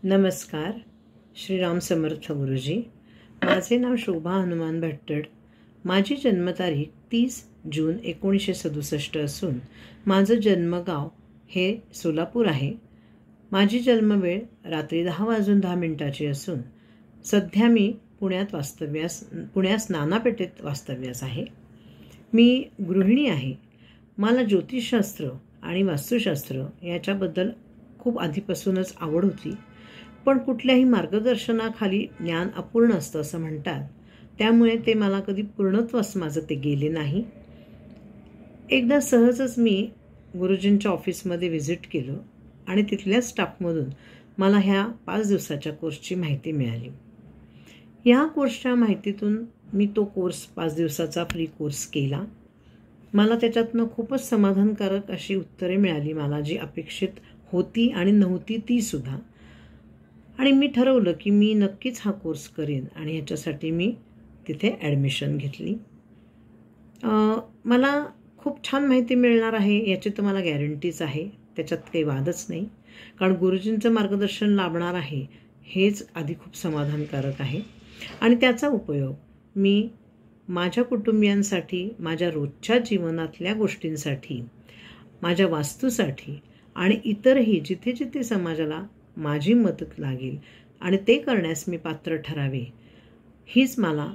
नमस्कार. श्रीराम समर्थ गुरुजी. माझे नाव शोभा हनुमान भट्टड. माझी जन्मतारीख 30 जून 1967 असून माझं जन्मगाव हे सोलापूर आहे. माझी जन्मवेळ रात्री 10:10 असून सध्या मी पुण्यात नानापेठेत वास्तव्यास आहे. मी गृहिणी आहे. मला ज्योतिषशास्त्र आणि वास्तुशास्त्र याच्याबद्दल खूप आधीपासूनच आवड होती, पण कुठल्याही मार्गदर्शनाखाली ज्ञान अपूर्ण असतं असं म्हणतात. त्यामुळे ते मला कधी पूर्णत्वास माझं ते गेले नाही. एकदा सहजच मी गुरुजींच्या ऑफिसमध्ये व्हिजिट केलं आणि तिथल्या स्टाफमधून मला ह्या 5 दिवसाच्या कोर्सची माहिती मिळाली. ह्या कोर्सच्या माहितीतून मी तो कोर्स 5 दिवसाचा फ्री कोर्स केला. मला त्याच्यातनं खूपच समाधानकारक अशी उत्तरे मिळाली, मला जी अपेक्षित होती आणि नव्हती ती सुद्धा. आणि मी ठरवलं की मी नक्कीच हा कोर्स करेन आणि ह्याच्यासाठी मी तिथे ॲडमिशन घेतली. मला खूप छान माहिती मिळणार आहे याची तर मला गॅरंटीच आहे, त्याच्यात काही वादच नाही. कारण गुरुजींचं मार्गदर्शन लाभणार आहे हेच आधी खूप समाधानकारक आहे. आणि त्याचा उपयोग मी माझ्या कुटुंबियांसाठी, माझ्या रोजच्या जीवनातल्या गोष्टींसाठी, माझ्या वास्तूसाठी आणि इतरही जिथे जिथे समाजाला माझी मदत लागेल आणि ते करण्यास मी पात्र ठरावे, हीच मला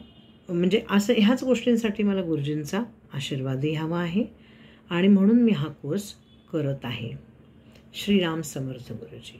ह्याच गोष्टींसाठी मला गुरुजींचा आशीर्वादही हवा आहे आणि म्हणून मी हा कोर्स करत आहे. श्रीराम समर्थ गुरुजी.